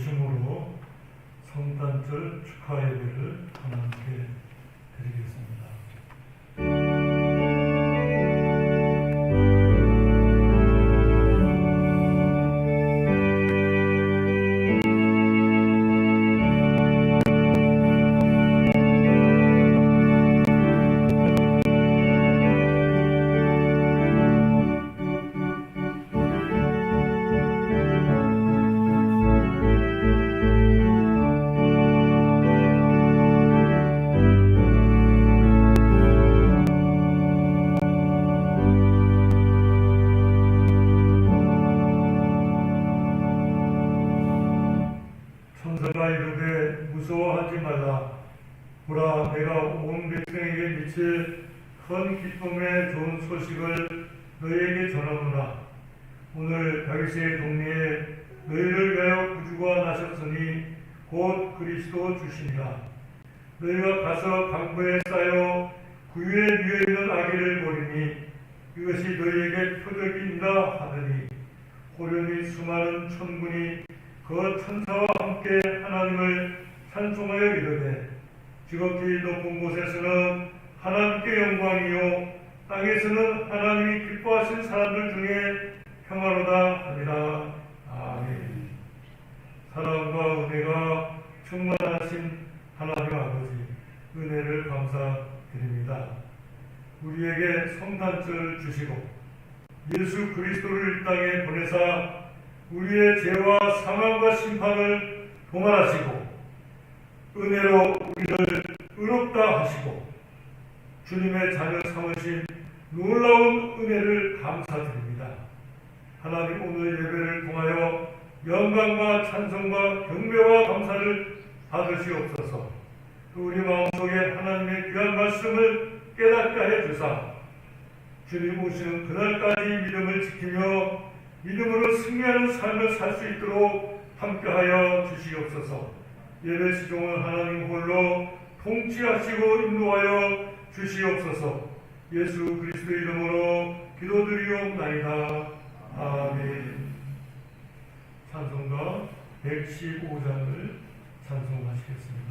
오심으로 성탄절 축하 예배를 하나님께 드리겠습니다. 천사가 이르되 무서워하지 말라. 보라, 내가 온 백성에게 미칠 큰 기쁨의 좋은 소식을 너희에게 전하노라. 오늘 다윗의 동네에 너희를 위하여 구주가 나셨으니 곧 그리스도 주시니라. 너희가 가서 강보에 쌓여 구유에 누워 있는 아기를 보리니 이것이 너희에게 표적이니라 하더니 호련히 수많은 천군이 그 천사와 함께 하나님을 찬송하여 이르되 지극히 높은 곳에서는 하나님께 영광이요 땅에서는 하나님이 기뻐하신 사람들 중에 평화로다 하니라. 아멘. 사랑과 은혜가 충만하신 하나님 아버지, 은혜를 감사드립니다. 우리에게 성탄절 주시고 예수 그리스도를 이 땅에 보내사 우리의 죄와 사망과 심판을 도말하시고 은혜로 우리를 의롭다 하시고 주님의 자녀 삼으신 놀라운 은혜를 감사드립니다. 하나님, 오늘 예배를 통하여 영광과 찬송과 경배와 감사를 받으시옵소서. 우리 마음속에 하나님의 귀한 말씀을 깨닫게 해 주사 주님 오시는 그날까지 믿음을 지키며 믿음으로 승리하는 삶을 살 수 있도록 함께하여 주시옵소서. 예배 시종을 하나님 홀로 통치하시고 인도하여 주시옵소서. 예수 그리스도 이름으로 기도드리옵나이다. 아멘. 찬송가 115장을 찬송하시겠습니다.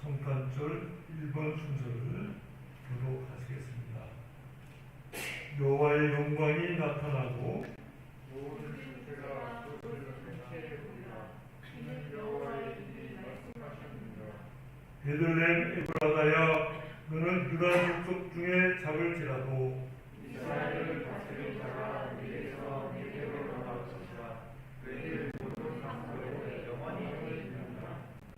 성탄절 1번 순서를 교독하시겠습니다. 여호와의 영광이 나타나고 모든 주체가 그것을 생체에 보리라. 이는 여호와의 입이 말씀하셨느니라. 베들레헴 에브라다야 너는 유다 족속 중에 작을지라도 이스라엘을 다스릴 자가 위에서 내게로 나올 것이라. 그의 모든 상속에 영원히 있느니라.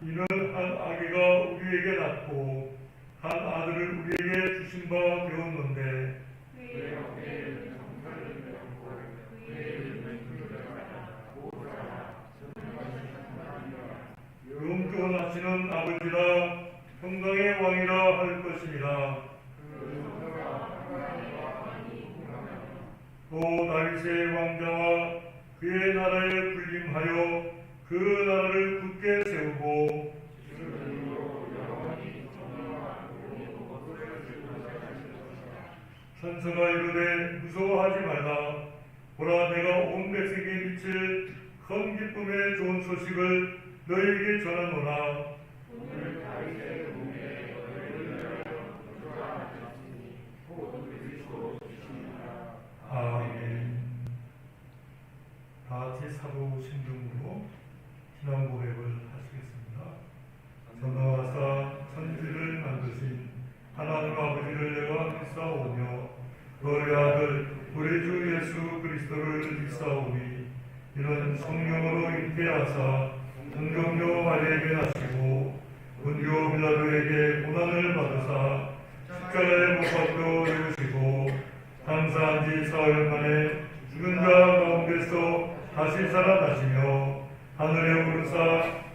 이는 한 아기가 우리에게 낳고 한 아들을 우리에게 주신 바 되었는데 그의 어깨에는 정사를 메었고 그의 이름은 두려워하라. 보호자라. 전능하신 하나님이라. 영존하시는 아버지라 평강의 왕이라 할 것이니라. 그 성도가 하나님과 많이 공감하며 또 다윗의 왕자와 그의 나라에 군림하여 그 나라를 굳게 세우고 주님으로 영원히 정령하고 거두를 들고 사실 것이라. 천사가 이르되 무서워하지 말라. 보라 내가 온 백성에게 미칠 큰 기쁨의 좋은 소식을 너희에게 전하노라. 오늘 다윗의 몸에 너희를 구주가 나셨으니 곧 그리스도 주시니라. 아멘. 다 같이 사도 신등으로 신앙 고백을 하시겠습니다. 전능하사 천지를 만드신 하나님 아버지를 내가 믿사오며 너의 아들 우리 주 예수 그리스도를 믿사오니 이는 성령으로 잉태하사 동정녀 마리에게 나시고 본교 빌라도에게 고난을 받으사 십자가에 못 박혀 죽으시고 장사한 지 사흘 만에 죽은 자 가운데서 다시 살아나시며 하늘에 오르사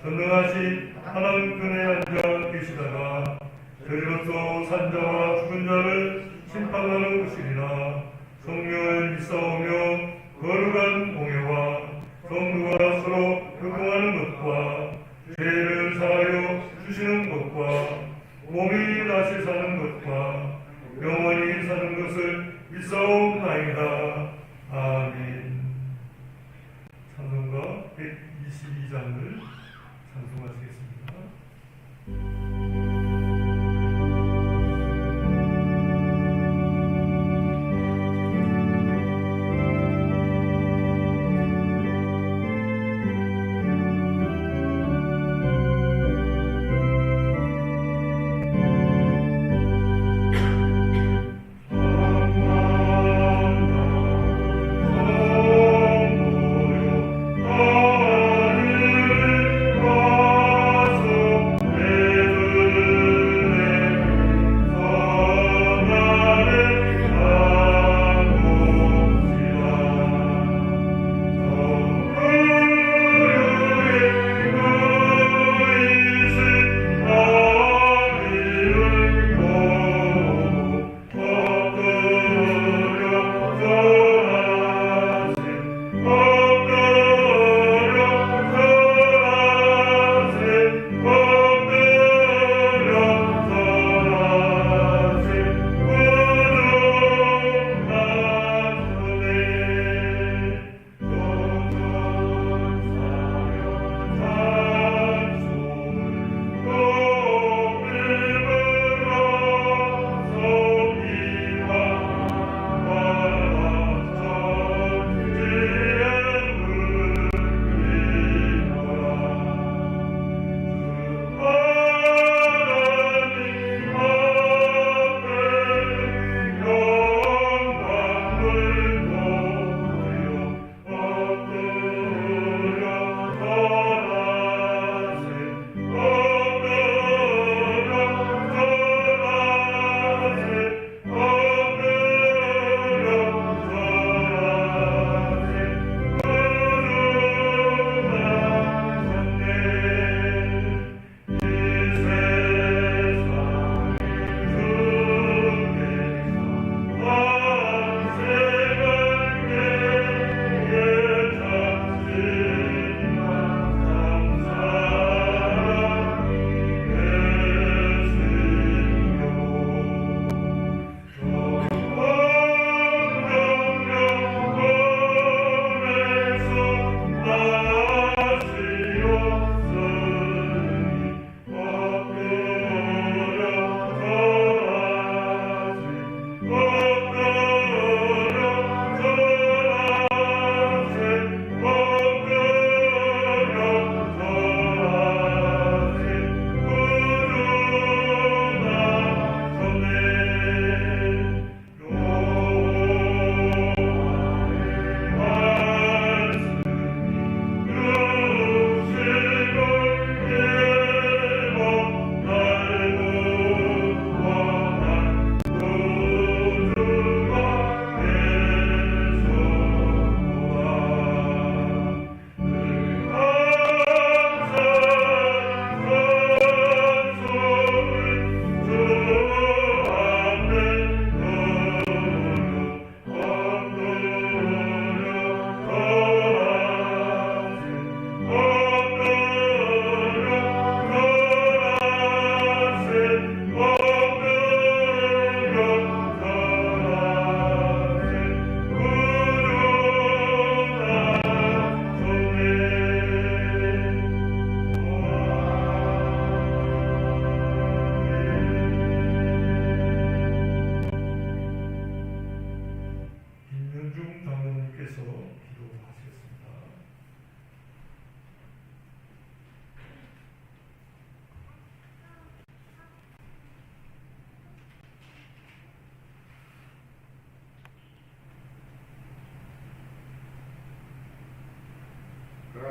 전능하신 하나님 편에 앉아 계시다가 저리로서 산자와 죽은 자를 심판하러 오시리라. 성령을 믿사오며 거룩한 공예와 성도가 서로 교통하는 것과 죄를 사하여 주시는 것과 몸이 다시 사는 것과 영원히 사는 것을 믿사옵나이다. 아멘. 찬송가 122장을 찬송하시겠습니다. 내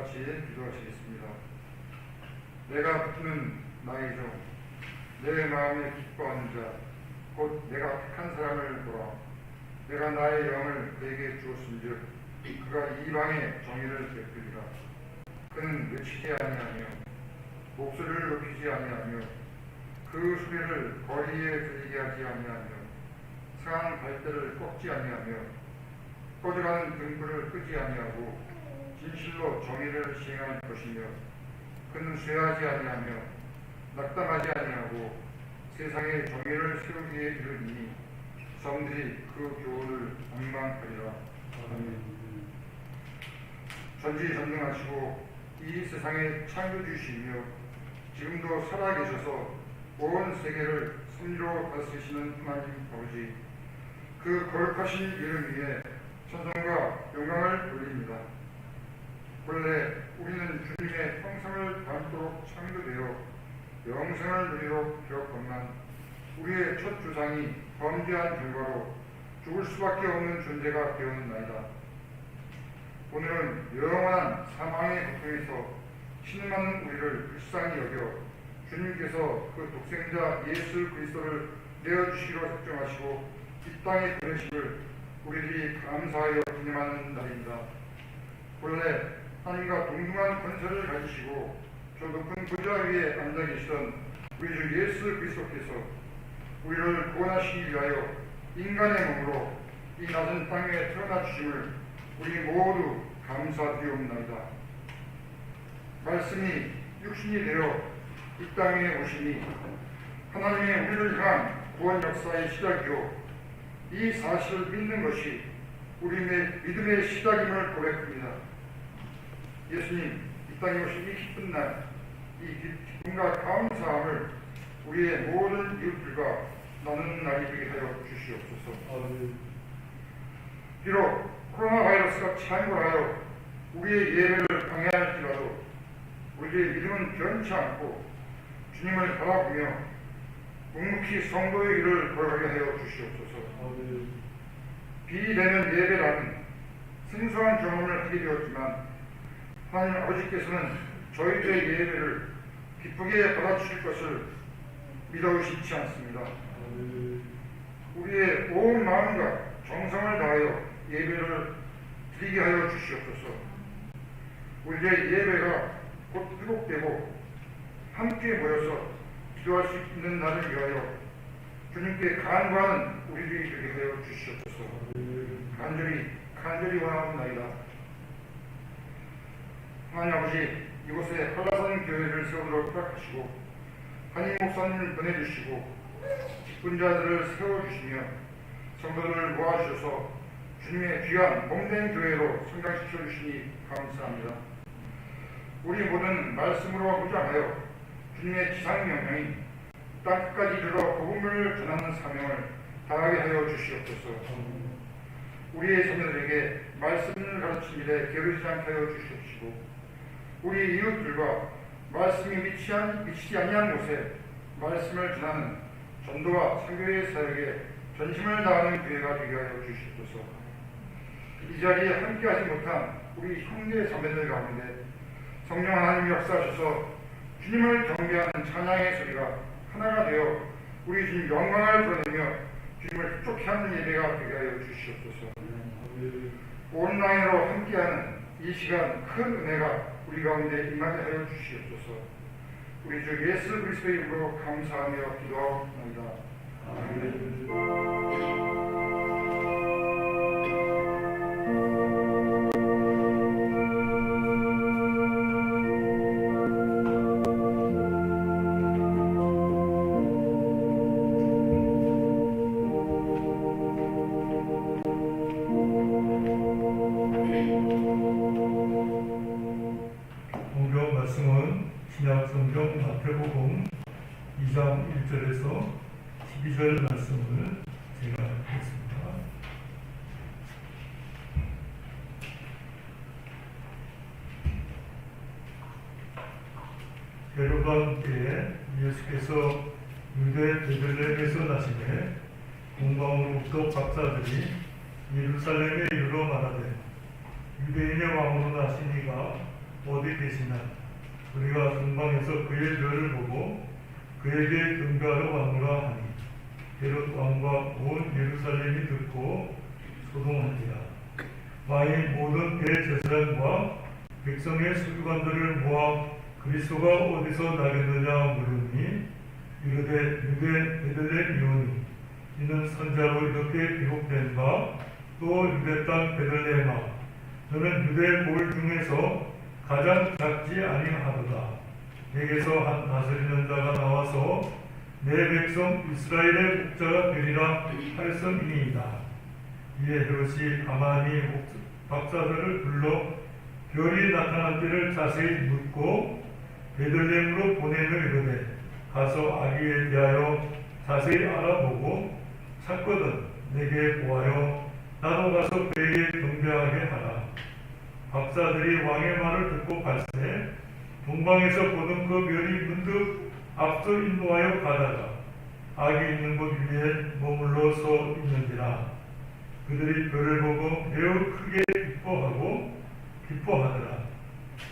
같이 기도하시겠습니다. 내가 붙는 나의 종, 내 마음에 기뻐하는 자, 곧 내가 택한 사람을 보라. 내가 나의 영을 그에게 주었은즉 그가 이방에 정의를 베풀리라. 그는 외치지 아니하며 목소리를 높이지 아니하며 그 소리를 거리에 들리게 하지 아니하며 상한 갈대를 꺾지 아니하며 꺼져가는 등불을 끄지 아니하고 진실로 정의를 시행할 것이며 그는 쇠하지 아니하며 낙담하지 아니하고 세상에 정의를 세우기에 이르니 성들이 그 교훈을 엉망하리라. 전지전능하시고 이 세상의 창조주시며 지금도 살아계셔서 온 세계를 섭리로 다스리시는 하나님 아버지, 그 거룩하신 이름 위에 찬송과 영광을 돌립니다. 본래 우리는 주님의 형상을 닮도록 창조되어 영생을 누리도록 되었건만 우리의 첫 조상이 범죄한 결과로 죽을 수밖에 없는 존재가 되었나이다. 오늘은 영원한 사망의 고통에서 신음하는 우리를 불쌍히 여겨 주님께서 그 독생자 예수 그리스도를 내어주시기로 작정하시고 이 땅에 보내심을 우리들이 감사하여 기념하는 날입니다. 본래 하나님과 동등한 권세를 가지시고 저 높은 보좌 위에 앉아 계시던 우리 주 예수 그리스도께서 우리를 구원하시기 위하여 인간의 몸으로 이 낮은 땅에 태어나 주심을 우리 모두 감사드리옵나이다. 말씀이 육신이 되어 이 땅에 오시니 하나님의 우리를 향한 구원 역사의 시작이요 이 사실을 믿는 것이 우리의 믿음의 시작임을 고백합니다. 예수님 이 땅에 오신 이 기쁜 날, 이 기쁨과 감사함을 우리의 모든 이웃들과 나누는 날이 되게 하여 주시옵소서. 비록 코로나 바이러스가 창궐하여 우리의 예배를 방해할지라도 우리의 믿음은 변치 않고 주님을 바라보며 묵묵히 성도의 길을 걸어가게 하여 주시옵소서. 비대면 예배라는 생소한 경험을 하게 되었지만 하나님 아버지께서는 저희들의 예배를 기쁘게 받아주실 것을 믿어 의심치 않습니다. 우리의 온 마음과 정성을 다하여 예배를 드리게 하여 주시옵소서. 우리의 예배가 곧 회복되고 함께 모여서 기도할 수 있는 날을 위하여 주님께 간구하는 우리들이 되게 하여 주시옵소서. 간절히 원하옵나이다. 하나님 아버지, 이곳에 한라산 교회를 세우도록 허락하시고 한임 목사님을 보내주시고 직분자들을 세워주시며 성도들을 모아주셔서 주님의 귀한 몸된 교회로 성장시켜 주시니 감사합니다. 우리 모든 말씀으로 무장하여 주님의 지상명령인 땅끝까지 이르러 복음을 전하는 사명을 다하게 하여 주시옵소서. 우리의 자녀들에게 말씀을 가르친 일에 게으르지 않게 하여 주시옵시고 우리 이웃들과 말씀이 미치지 아니한 곳에 말씀을 전하는 전도와 선교의 사역에 전심을 다하는 교회가 되게 하여 주시옵소서. 이 자리에 함께하지 못한 우리 형제 자매들 가운데 성령 하나님 역사하셔서 주님을 경배하는 찬양의 소리가 하나가 되어 우리 주님 영광을 드러내며 주님을 흡족해 하는 예배가 되게 하여 주시옵소서. 온라인으로 함께하는 이 시간 큰 은혜가 우리 가운데 임하게 하여 주시옵소서. 우리 주 예수 그리스도의 이름으로 감사하며 기도하옵나이다. 아멘. 성경 말씀은 신약성경 마태복음 2장 1절에서 12절 말씀을 제가 읽겠습니다. 헤로다 때에 예수께서 유대 베들레헴에서 나시매 공방으로부터 박사들이 예루살렘에 이르러 말하되 유대인의 왕으로 나신 이가 어디 계시나? 우리가 동방에서 그의 별을 보고 그에게 경배하러 왔노라 하니 헤롯 왕과 온 예루살렘이 듣고 소동하니라. 왕이 모든 대제사장과 백성의 서기관들을 모아 그리스도가 어디서 나겠느냐 물으니 이르되 유대 베들레헴 이오니 이는 선자로 이렇게 기록된 바 또 유대 땅 베들레헴아 너는 유대 볼 중에서 가장 작지 아니하도다. 내게서 한 다스리는 자가 나와서 내 백성 이스라엘의 목자가 되리라 하였음이니이다. 이에 헤롯이 가만히 박사들을 불러 별이 나타난 때를 자세히 묻고 베들레헴으로 보내며 이르되 가서 아기에 대하여 자세히 알아보고 찾거든 내게 보아요 나도 가서 그에게 경배하게 하라. 박사들이 왕의 말을 듣고 갈새 동방에서 보던 그 별이 문득 앞서 인도하여 가다가 아기 있는 곳 위에 머물러 서 있는지라. 그들이 별을 보고 매우 크게 기뻐하더라.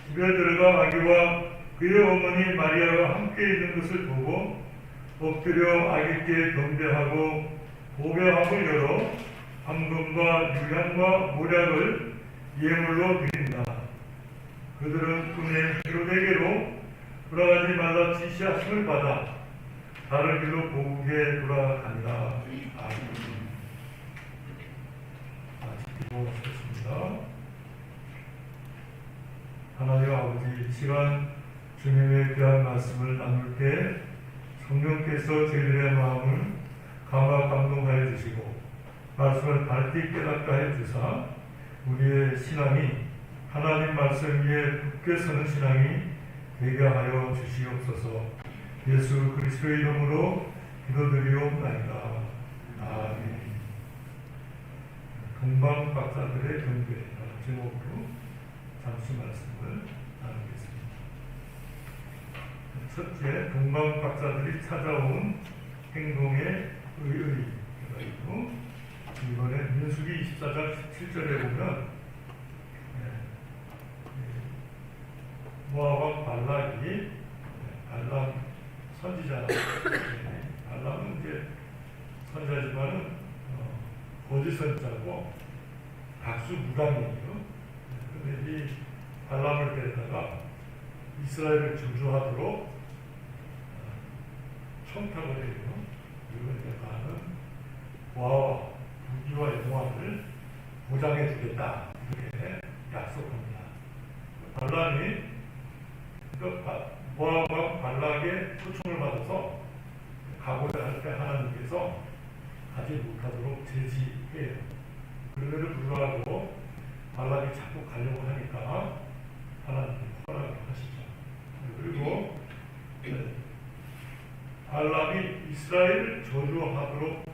집에 들어가 아기와 그의 어머니 마리아가 함께 있는 것을 보고 엎드려 아기께 경배하고 보배함을 열어 황금과 유향과 모략을 예물로 드린다. 그들은 꿈에 헤롯에게로 돌아가지 말라 지시하심을 받아 다른 길로 고국에 돌아가니라. 아멘. 기도하겠습니다. 하나님 아버지, 이 시간 주님의 귀한 말씀을 나눌 때 성령께서 저희들의 마음을 감화 감동하여 주시고 말씀을 밝게 깨닫게 하여 주사 우리의 신앙이 하나님 말씀 위에 굳게 서는 신앙이 되게 하여 주시옵소서. 예수 그리스도의 이름으로 기도드리옵나이다. 아멘. 동방 박사들의 경배 제목으로 잠시 말씀을 나누겠습니다. 첫째, 동방 박사들이 찾아온 행동의 의의가 이번에 민수기 24장 17절에 보면 모압 발락이 발람 선지자 발람은 이제 선지자지만은 거짓 선지자고 박수무당이에요. 그런데 이 발람을 데려다가 이스라엘을 저주하도록 청탁을 해요. 그리고 내가는 보아와 무기와 영화를 보장해 주겠다 이렇게 약속합니다. 발람이 모압과 발락의 초청을 받아서 가고자 할 때 하나님께서 가지 못하도록 제지해요. 그럼에도 불구하고 발락이 자꾸 가려고 하니까 하나님이 허락을 하시죠. 그리고 발람이 이스라엘을 저주하도록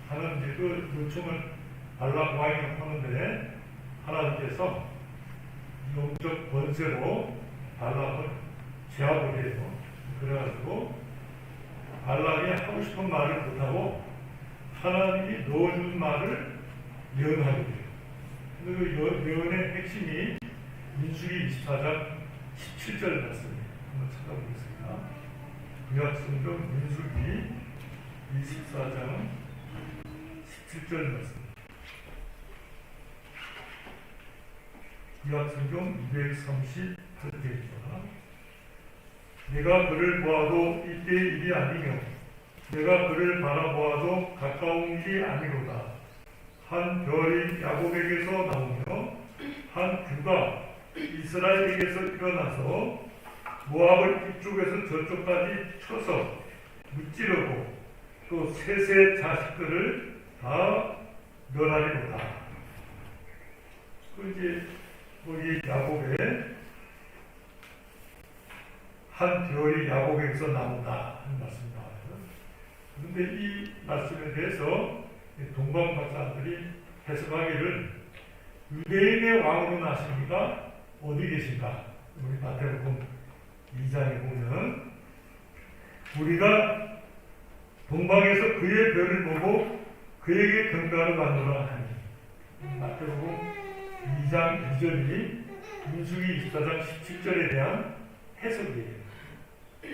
하는 그 요청을 발락 왕이 하는데 하나님께서 영적 권세로 발락을 제압을 해요. 그래가지고 발락이 하고 싶은 말을 못하고 하나님이 넣어준 말을 예언하게 돼요. 그 예언의 핵심이 민수기 24장 17절 말씀입니다. 한번 찾아보겠습니다. 구약성경 민수기 24장 17절 말씀. 구약성경 238페이지입니다. 내가 그를 보아도 이때 일이 아니며 내가 그를 바라보아도 가까운 일이 아니로다. 한 별이 야곱에게서 나오며 한 규가 이스라엘에게서 일어나서 모압을 이쪽에서 저쪽까지 쳐서 무찌르고 또 셋의 자식들을 다 멸하리로다. 그 이제 우리 야곱의 한 별이 야곱에게서 나온다 하는 말씀 나와요. 그런데 이 말씀에 대해서 동방 박사들이 해석하기를 유대인의 왕으로 나십니까? 어디 계신가? 우리 마태복음 2장에 보면 우리가 동방에서 그의 별을 보고 그에게 경배하러 가노라 하니 마태복음 2장 2절이 민수기 24장 17절에 대한 해석이에요.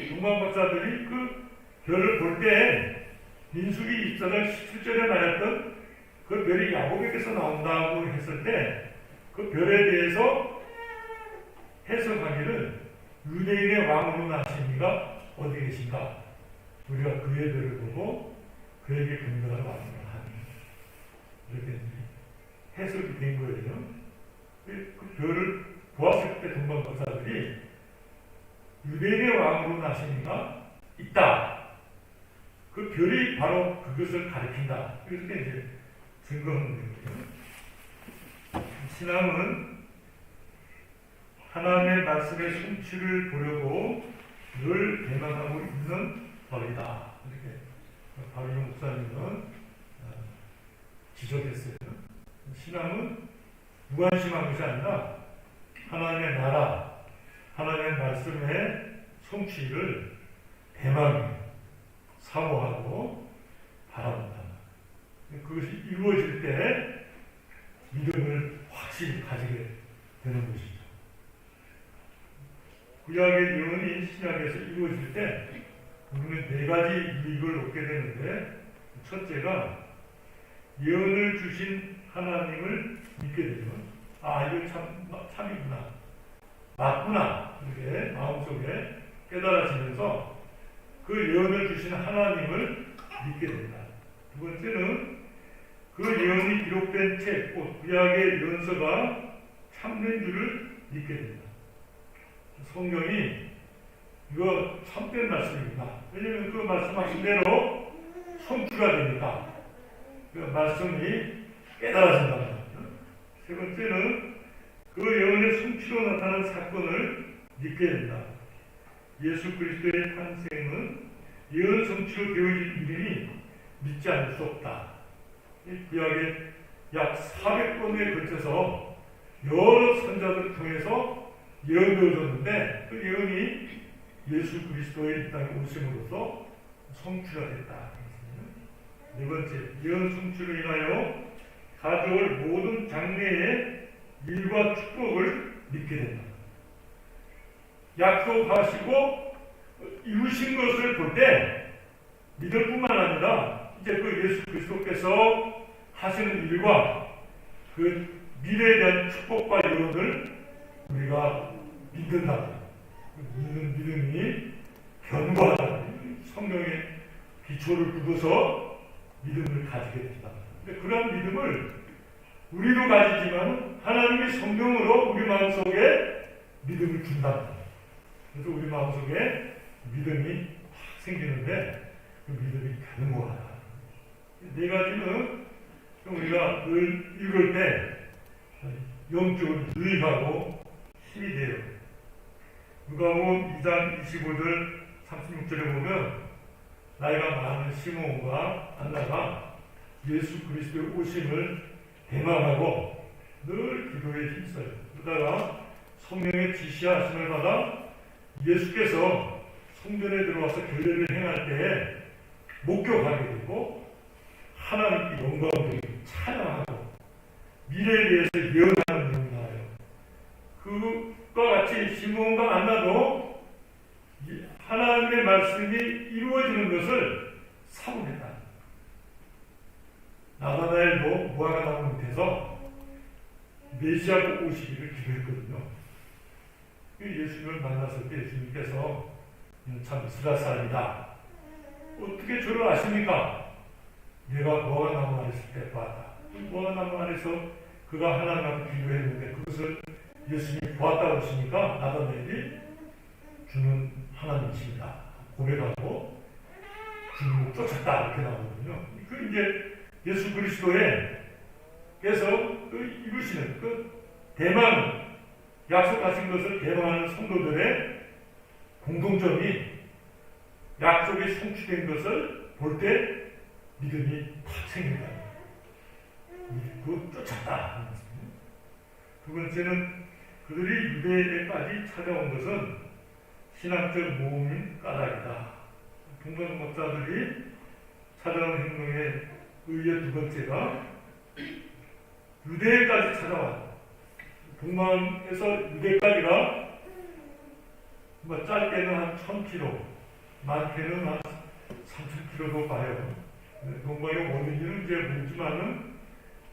동방 박사들이 그 별을 볼 때 민수기 24장 17절에 말했던 그 별이 야곱에게서 나온다고 했을 때 그 별에 대해서 해석하기를 유대인의 왕으로 나신 이가 어디 계신가? 우리가 그의 별을 보고 그에게 근거하러 왔노라 하니 이렇게 해석이 된 거예요. 그 별을 보았을 때 동방 박사들이 유대인의 왕으로 나신 이가 있다. 그 별이 바로 그것을 가리킨다. 이렇게 이제 증거하는 거예요. 신앙은 하나님의 말씀의 성취를 보려고 늘 대망하고 있는 법이다. 이렇게 박일용 목사님은 지적했어요. 신앙은 무관심한 것이 아니라 하나님의 나라, 하나님의 말씀의 성취를 대망해 사모하고 바랍니다. 그것이 이루어질 때 믿음을 확실히 가지게 되는 것이죠. 구약의 예언이 신약에서 이루어질 때 우리는 네 가지 이익을 얻게 되는데, 첫째가 예언을 주신 하나님을 믿게 되죠. 아, 이거 참이구나, 맞구나, 이렇게 마음속에 깨달아지면서 그 예언을 주신 하나님을 믿게 됩니다. 두 번째는 그 예언이 기록된 책, 구약의 예언서가 참된 줄을 믿게 됩니다. 성경이 이거 참된 말씀입니다. 왜냐하면 그 말씀하신 대로 성취가 되니까 그 말씀이 깨달아진다는 거죠. 세 번째는 그 예언의 성취로 나타난 사건을 믿게 된다. 예수 그리스도의 탄생은 예언 성취로 되어진 일이니 믿지 않을 수 없다. 구약에 약 400번에 걸쳐서 여러 선자들을 통해서 예언되어졌는데 그 예언이 예수 그리스도의 이 땅에 오심으로써 성취가 됐다. 네 번째, 예언 성취로 인하여 가져올 모든 장래의 일과 축복을 믿게 된다. 약속하시고 이루신 것을 볼 때 믿을 뿐만 아니라 이제 그 예수 그리스도께서 하시는 일과 그 미래에 대한 축복과 예언을 우리가 믿는다. 믿는 믿음이 견고하다. 성경의 기초를 두고서 믿음을 가지게 된다. 그런 믿음을 우리도 가지지만 하나님의 성령으로 우리 마음속에 믿음을 준다. 그래서 우리 마음속에 믿음이 확 생기는데 그 믿음이 견고하다. 네 가지는 우리가 늘 읽을 때 영적으로 유익하고 힘이 돼요. 누가복음 2장 25절 36절에 보면 나이가 많은 시몬과 안나가 예수 그리스도의 오심을 대망하고 늘 기도에 힘써요. 그러다가 성령의 지시하심을 받아 예수께서 성전에 들어와서 결례를 행할 때에 목격하게 되고 하나님께 영광을 찬양하고 미래에 대해서 예언하는 내용이 나와요. 그것과 같이 시몬과 안나도 하나님의 말씀이 이루어지는 것을 사모했다. 나다나엘도 무화과 나무 밑에서 메시아가 오시기를 기도했거든요. 예수님을 만났을 때 예수님께서 참 이스라엘 사람이다. 어떻게 저를 아십니까? 내가 무화과 나무 아래 있을 때 봤다. 무화과 나무 아래서 그가 하나님 앞에 기도했는데 그것을 예수님이 보았다고 하시니까 나다나엘이 주는 하나님이십니다. 고백하고 주님을 쫓았다. 이렇게 나오거든요. 그 이제 예수 그리스도께서 그 이루시는 그 대망, 약속하신 것을 대망하는 성도들의 공통점이 약속이 성취된 것을 볼 때 믿음이 팍 생긴다. 믿고 쫓았다. 두 번째는 그들이 유대에까지 찾아온 것은 신학적 모험인 까닭이다. 동방 목사들이 찾아온 행동의 의의 두 번째가 유대에까지 찾아왔다. 동방에서 유대까지가 뭐 짧게는 한 1000km, 많게는 한 3000km도 가요. 동방의 어딘지는 이제 모르지만은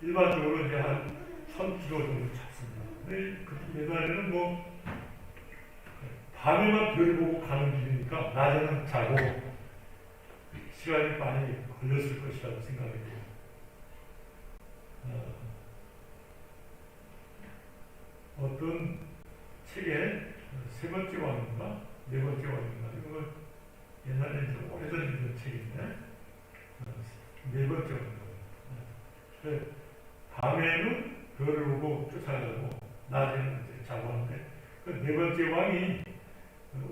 일반적으로 이제 한 1000km 정도 잡습니다. 근데 그 옛날에는 뭐 밤에만 별 보고 가는 길이니까 낮에는 자고 시간이 많이 걸렸을 것이라고 생각해요. 어떤 책에 세 번째 왕인가 네 번째 왕인가 이거 옛날에 이제 오래전 읽은 책인데 네 번째 왕인가 밤에는 별을 보고 쫓아가고 낮에는 이제 자고 하는데 그 네 번째 왕이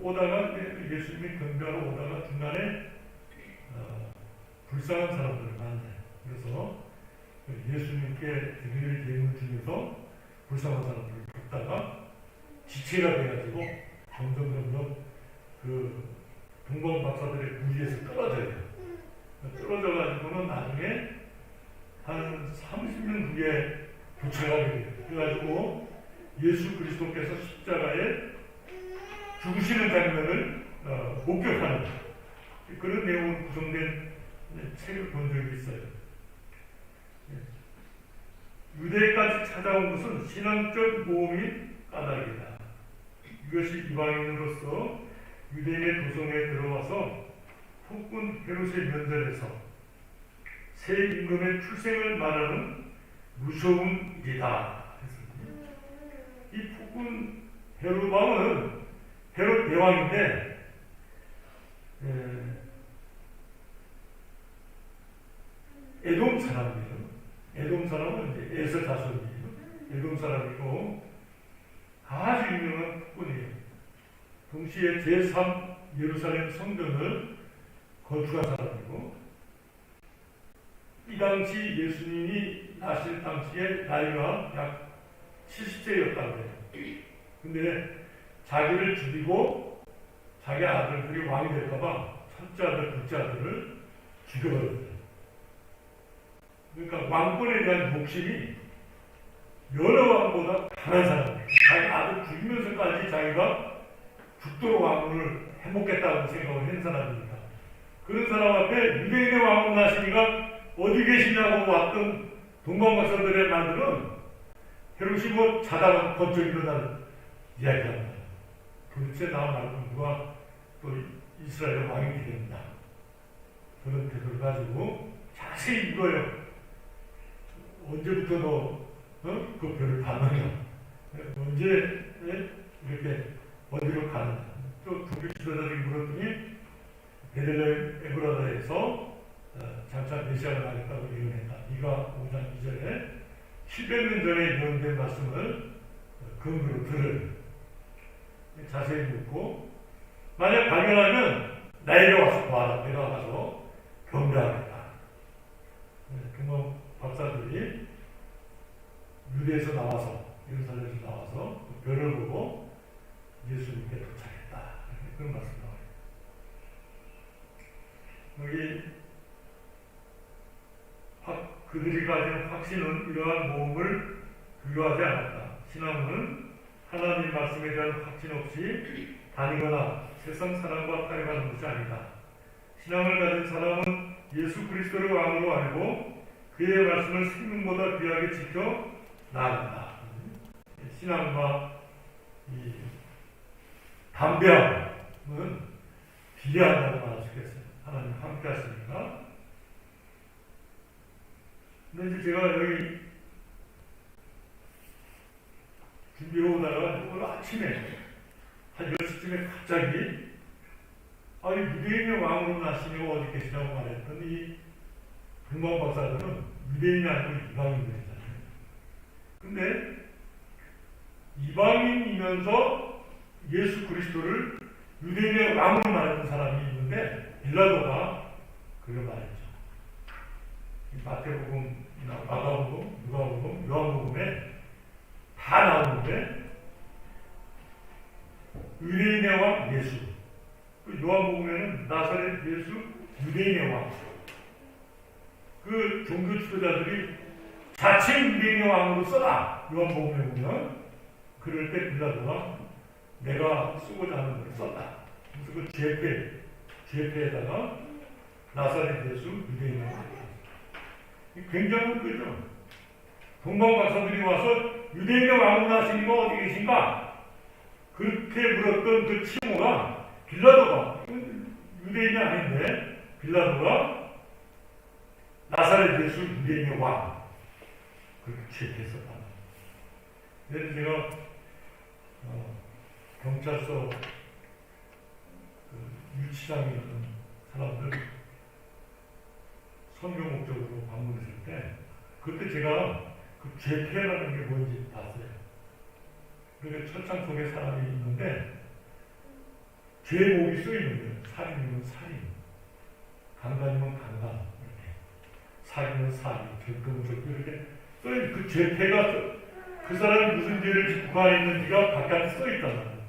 오다가 예수님이 경배하러 오다가 중간에 불쌍한 사람들을 만나요. 그래서 예수님께 드릴 예물 중에서 불쌍한 사람들을 돕다가 지체가 돼가지고 점점 그 동방 박사들의 무리에서 떨어져요. 떨어져가지고는 나중에 한 30년 후에 도착하게 돼요. 그래가지고 예수 그리스도께서 십자가에 죽으시는 장면을 목격하는 그런 내용으로 구성된 책을 본 적이 있어요. 유대까지 찾아온 것은 신앙적 모험이 까닭이다. 이것이 이방인으로서 유대인의 도성에 들어와서 폭군 헤롯의 면전에서 새 임금의 출생을 말하는 무서운 일이다. 이 폭군 헤롯 왕은 헤롯 대왕인데 에돔 사람이에요. 에돔 사람은 이제 에서 자손이에요. 에돔 사람이고 아주 유명한 폭군이에요. 동시에 제3 예루살렘 성전을 건축한 사람이고 이 당시 예수님이 나실 당시에 나이가 약 70세였다고 해요. 근데 자기를 죽이고 자기 아들들이 왕이 될까봐 첫째 아들, 둘째 아들을 죽여버렸어요. 그러니까 왕권에 대한 욕심이 여러 왕보다 강한 사람이에요. 자기 아들 죽이면서까지 자기가 죽도록 왕을 해먹겠다고 생각을 한 사람입니다. 그런 사람 앞에 유대인의 왕을 나시니까 어디 계시냐고 왔던 동방박사들의 말들은 헤롯이 뭐 자다가 번쩍 일어나는 이야기합니다. 도대체 나 말고 누가 또 이스라엘 왕이 되겠나. 그런 태도를 가지고 자세히 읽어요. 언제부터 그 별을 봤느냐. 언제 이렇게 어디로 가느냐. 또 불교 지도자들이 물었더니 베들레헴 에브라다에서 장차 메시아가 나겠다고 예언했다. 이가 5장 2절에 700년 전에 예언된 말씀을 근거로 들을 자세히 묻고 만약 발견하면 나에게 와서 봐라. 내가 가서 경배하겠다. 동방 박사들이 유대에서 나와서 예루살렘에서 나와서 별을 보고 예수님께 도착했다. 그런 말씀 나와요. 여기 그들이 가진 확신은 이러한 모험을 두려워하지 않았다. 신앙은 하나님 말씀에 대한 확신 없이 다니거나 세상 사람과 타협하는 것이 아니다. 신앙을 가진 사람은 예수 그리스도를 왕으로 알고 그의 말씀을 생명보다 귀하게 지켜 나아간다. 신앙과 이 담대함은 비례한다고 말할 수 있겠어요. 하나님 함께 하시니까. 근데 이제 제가 여기 준비해 오다가 오늘 아침에 한 10시쯤에 갑자기 유대인의 왕으로 나시니 어디 계시냐고 말했더니 이 동방 박사들은 유대인이 아니고 이방인들이잖아요. 근데 이방인이면서 예수 그리스도를 유대인의 왕으로 말했던 사람이 있는데 빌라도가 그걸 말했죠. 마태복음이나 마가복음, 누가복음, 요한복음에 다 나오는데 유대인의 왕 예수. 요한복음에는 나사렛 예수 유대인의 왕. 그 종교 지도자들이 자체 유대인의 왕으로 써라. 요한복음에 보면 그럴 때 빌라도가 내가 쓰고자 하는 걸 썼다. 그래서 그 죄패에다가 나사렛 예수 유대인을 굉장한 거죠. 동방 박사들이 와서 유대인의 왕을 하시는 거 어디 계신가? 그렇게 물었던 그 칭호가 빌라도가 유대인이 아닌데 빌라도가 나사렛 예수 유대인의 왕 그렇게 취했었다. 그래서 제가 경찰서 유치장에 있는 사람들 선교 목적으로 방문했을 때 그때 제가 그 죄패라는 게 뭔지 봤어요. 그러니까 철창 속에 사람이 있는데 죄목이 쓰이는 거예요. 살인이면 살인, 강간이면 강간, 이렇게 살인은 살인, 결금은 결금 이렇게 써있는 그 죄패가 그 사람이 무슨 죄를 짓고 가 있는지가 바깥에 써있단 말이에요.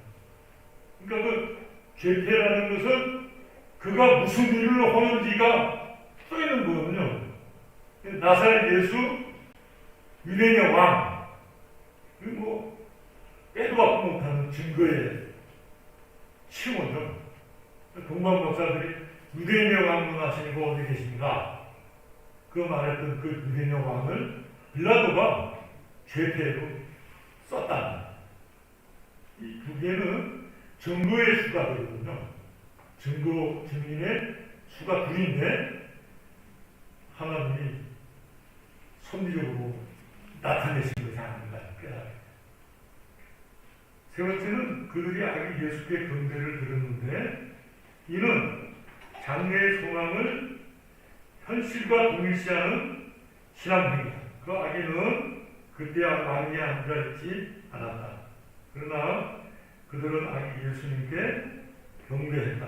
그러니까 그 죄패라는 것은 그가 무슨 일을 하는지가 써있는 거거든요. 나사렛 예수 유대인의 왕, 그리고 빼도 박도 못하는 증거의 칭호죠. 동방 박사들이 유대인의 왕 하시고 어디 계십니까? 그 말했던 그 유대인의 왕을 빌라도가 죄패로 썼다. 이 두 개는 증거의 수가 되거든요. 증거, 증인의 수가 둘인데 하나님이 섭리적으로 나타내신 것이 아닌가 깨달아요. 세 번째는 그들이 아기 예수께 경배를 드렸는데 이는 장래의 소망을 현실과 동일시하는 신앙입니다. 그 아기는 그때 왕위에 앉아있지 않았다. 그러나 그들은 아기 예수님께 경배했다.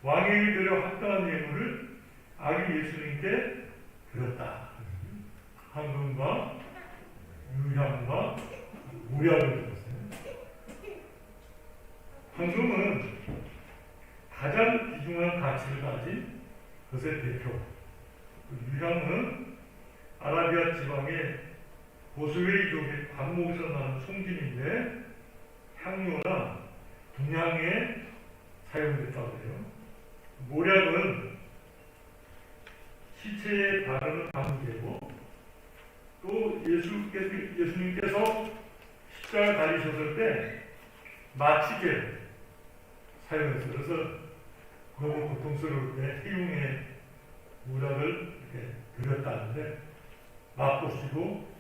왕에게 드려 합당한 예물을 아기 예수님께 드렸다. 황금과 유향과 모략을 드렸어요. 황금은 가장 귀중한 가치를 가진 것의 대표. 유향은 아라비아 지방의 보스웨이족의 관목에서 나는 송진인데 향료나 분향에 사용됐다고 해요. 모략은 시체에 바르는 가무되고 또 예수님께서 십자가 달리셨을 때 마치게 사용했어요. 그래서 너무 고통스러울 때 해용의 모략을 이렇게 드렸다는데 맛보시고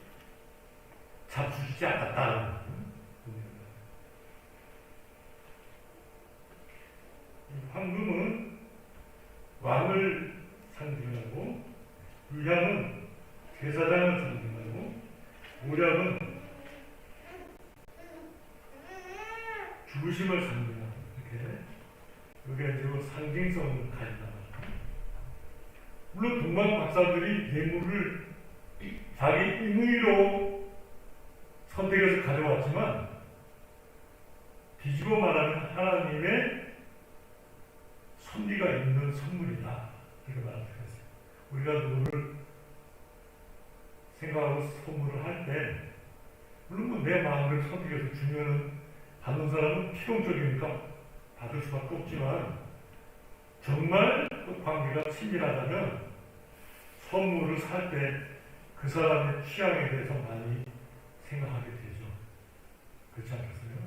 잡수시지 않았다는 황금은 왕을 상징하고 유향은 제사장을 상징하고 모략은 죽으심을 상징하고 이렇게 이게 상징성을 가진다. 물론 동방 박사들이 예물을 자기 임의로 선택해서 가져왔지만 뒤집어 말하면 하나님의 섭리가 있는 선물이다. 이렇게 말하겠어요. 우리가 누구를 생각하고 선물을 할 때 물론 내 마음을 선택해서 주면 받는 사람은 필연적이니까 받을 수밖에 없지만 정말 그 관계가 친밀하다면 선물을 살 때 그 사람의 취향에 대해서 많이 생각하게 되죠. 그렇지 않겠어요?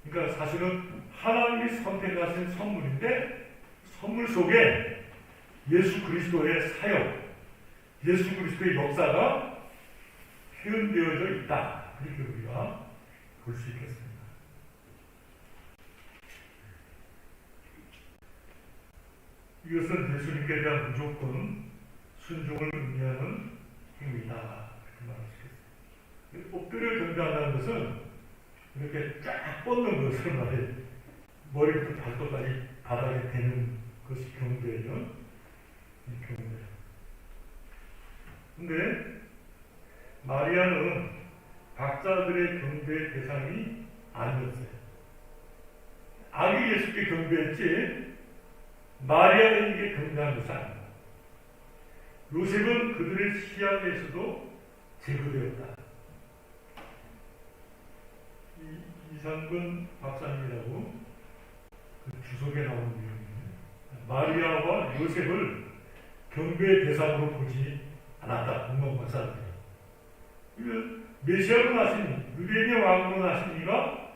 그러니까 사실은 하나님이 선택하신 선물인데 선물 속에 예수 그리스도의 사역, 예수 그리스도의 역사가 표현되어져 있다. 그렇게 우리가 볼 수 있겠습니다. 이것은 예수님께 대한 무조건 순종을 의미하는 행위다. 이렇게 말할 수 있겠습니다. 엎드려 경배한다는 것은 이렇게 쫙 뻗는 것을 말해 머리부터 발끝까지 바닥에 대는 것이 경배예요. 이 경배. 근데 마리아는 박사들의 경배의 대상이 아니었어요. 아기 예수께 경배했지 마리아에게 경배한 것이 아닙니다. 요셉은 그들의 시야에서도 제거되었다. 이상근 박사님이라고 그 주석에 나오는 내용이에요. 마리아와 요셉을 경배의 대상으로 보지 않았다. 공동박사들이. 메시아로 나신 유대인의 왕으로 나신 이가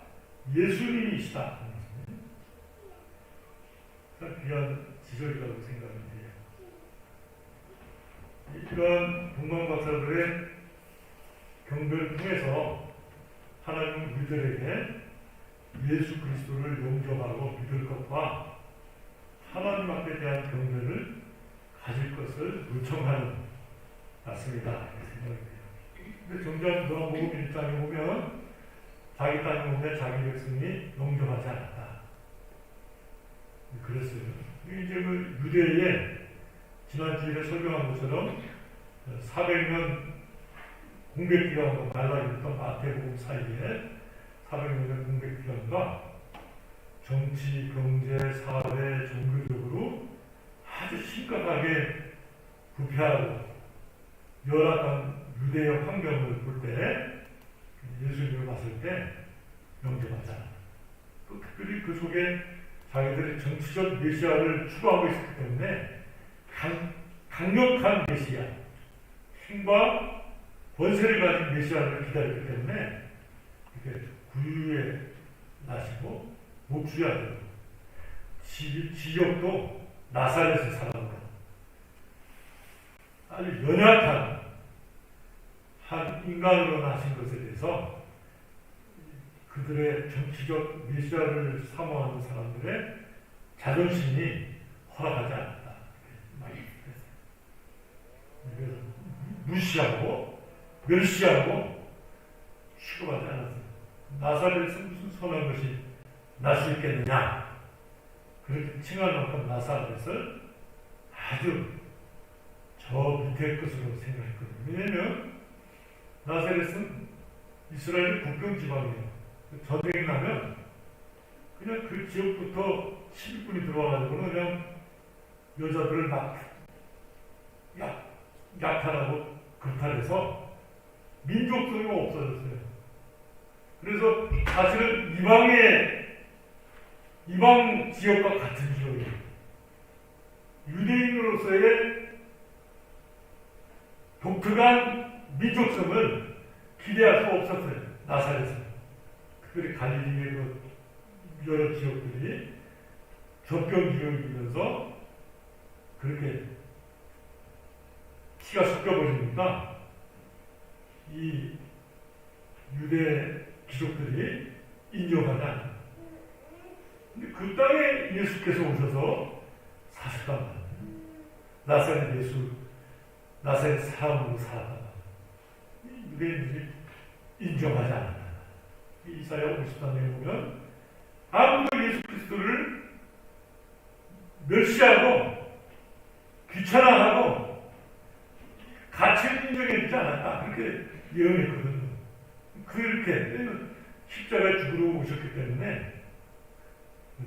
예수님이시다. 참 귀한 지적이라고 생각합니다. 이런 동방박사들의 경배를 통해서 하나님은 우리들에게 예수 그리스도를 용접하고 믿을 것과 하나님 앞에 대한 경배를 가질 것을 요청하는 맞습니다. 이렇게 생각합니다. 근데 정작 누가복음 1장에 보면 자기 땅에 오면 자기 백성이 용접하지 않았다. 그랬어요. 이제 그 유대에 지난 주일에 설명한 것처럼 400년 공백기간과 말라있던 마태복음 사이에 400년의 공백기간과 정치, 경제, 사회, 종교적으로 아주 심각하게 부패하고 열악한 유대의 환경을 볼 때 예수님을 봤을 때 영접하잖아. 또 특별히 그 속에 자기들이 정치적 메시아를 추구하고 있었기 때문에 강력한 메시아, 힘과 권세를 가진 메시아를 기다렸기 때문에 이렇게 구유에 나시고 목주야 되고 지역도 나사렛의 사람으로 아주 연약한 한 인간으로 나신 것에 대해서 그들의 정치적 메시아를 사모하는 사람들의 자존심이 허락하지 않았다. 그래서 무시하고 멸시하고 취급하지 않았어요. 나사렛에서 무슨 선한 것이 날 수 있겠느냐. 그렇게 칭할 만큼 나사렛을 아주 저 밑에 것으로 생각했거든요. 왜냐하면 나사렛은 이스라엘 국경 지방이에요. 전쟁이 나면 그냥 그 지역부터 11군이 들어와가지고는 그냥 여자들을 막 약탈하고 극탈해서 민족성이 없어졌어요. 그래서 사실은 이방 지역과 같은 지역이에요. 유대인으로서의 독특한 민족성을 기대할 수 없었어요. 나사렛은. 특별히 갈릴리의 그 여러 지역들이 접경 지역이면서 그렇게 피가 섞여버리니까 이 유대 귀족들이 인정하지 않아요. 근데 그 땅에 예수께서 오셔서 사셨단 말이에요. 나사렛 예수, 나사렛 사람으로 살았단 말이에요. 유대인들이 인정하지 않았다. 이사야 54장에 보면 아무도 예수 그리스도를 멸시하고 귀찮아하고 같이 인정해주지 않았다. 그렇게 예언했거든요. 그렇게 십자가에 죽으러 오셨기 때문에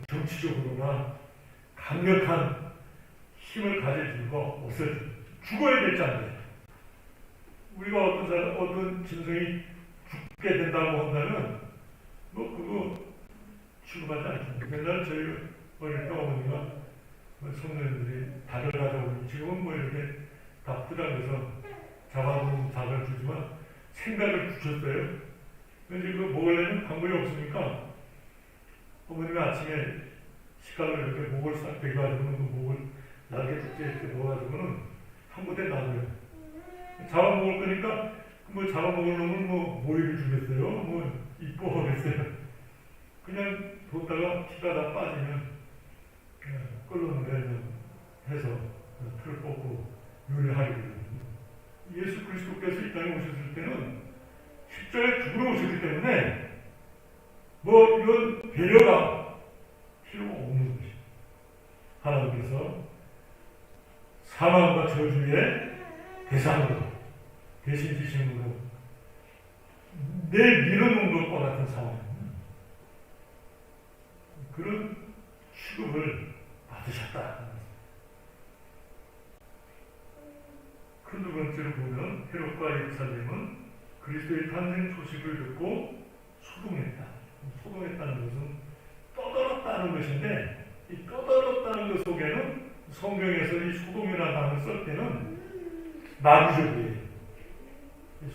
정치적으로나 강력한 힘을 가질 이유가 없어요. 죽어야 될 자인데 우리가 어떤 짐승이 죽게 된다고 한다면 뭐 그거 취급하지 않습니다. 맨날 저희 어릴 때 어머니가 성도님들이 닭을 가져오니 지금은 뭐 이렇게 다 포장해서 잡아놓은 닭을 주지만 생닭을 주셨어요. 근데 그 먹으려면 방법이 없으니까 어머니가 아침에 식감을 이렇게 목을 싹 베가지고는 그 목을 날개 두께 이렇게 넣어가지고는 한 무대 놔둬요. 잡아먹을 거니까 뭐 잡아먹을 놈은 뭐 모이를 주겠어요. 뭐 이뻐 하겠어요. 그냥 뒀다가 피가 다 빠지면 끓는 해서 틀을 뽑고 요리하기로. 예수 그리스도께서 이 땅에 오셨을 때는 십자가에 죽으러 오셨기 때문에 뭐 이런 배려가 필요가 없는 것입니다. 하나님께서 사망과 저주의 대상으로 대신 지심으로 내 밀어놓은 것과 같은 상황입니다. 그런 취급을 받으셨다. 큰 두 번째로 보면 헤롯과 예루살렘은 그리스도의 탄생 소식을 듣고 소동했다. 소동했다는 것은 떠들었다는 것인데, 이 떠들었다는 것 속에는 성경에서 이 소동이라는 단어를 쓸 때는 나부적이에요.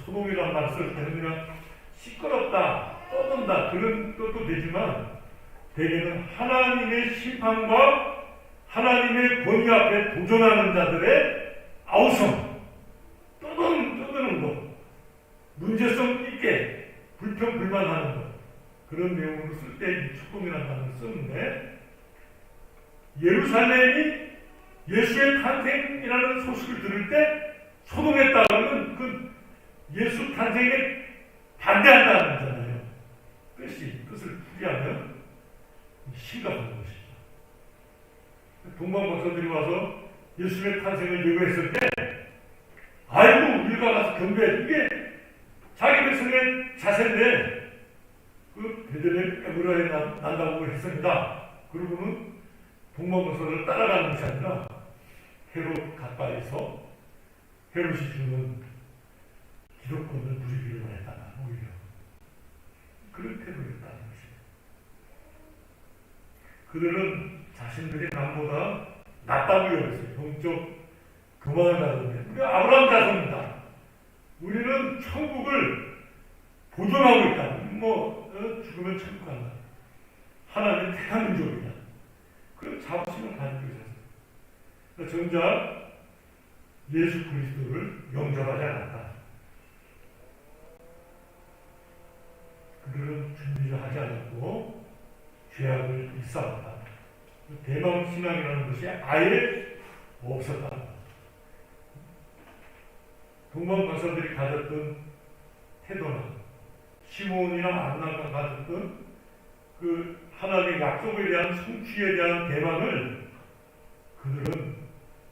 소동이라는 말을 쓸 때는 그냥 시끄럽다, 떠든다 그런 뜻도 되지만 대개는 하나님의 심판과 하나님의 권위 앞에 도전하는 자들의 아우성, 떠드는 것, 문제성 있게 불평 불만하는 것, 그런 내용으로 쓸 때 소동이라는 단어를 쓰는데, 예루살렘이 예수의 탄생이라는 소식을 들을 때 소동했다는 그 예수 탄생에 반대한다는 거잖아요. 뜻을 풀이하면 심각한 것이죠. 동방 박사들이 와서 예수의 탄생을 예고했을 때, 아이고 우리가 가서 경배해, 이게 자기 백성의 자세인데 그 베들레헴 에브라에 난다고 했습니다. 그러고는 동방 박사들을 따라가는 것이 아니라 헤롯 가까이서 헤롯이 주는 기독권을 누리기를 원했다는, 오히려 그런 태도였다는 것입니다. 그들은 자신들이 남보다 낫다고 여겼어요. 영적 교만을 가졌는데, 우리 아브라함 자손이다, 우리는 천국을 보존하고 있다, 죽으면 천국 간다, 하나님의 택한 민족이다, 그런 자부심을 가지고 있었어요. 정작 예수 그리스도를 영접하지 않았다. 그들은 준비를 하지 않았고 죄악을 일삼았다. 대망 신앙이라는 것이 아예 없었다. 동방 박사들이 가졌던 태도나 시몬이나 안나가 가졌던 그 하나님의 약속에 대한 성취에 대한 대망을 그들은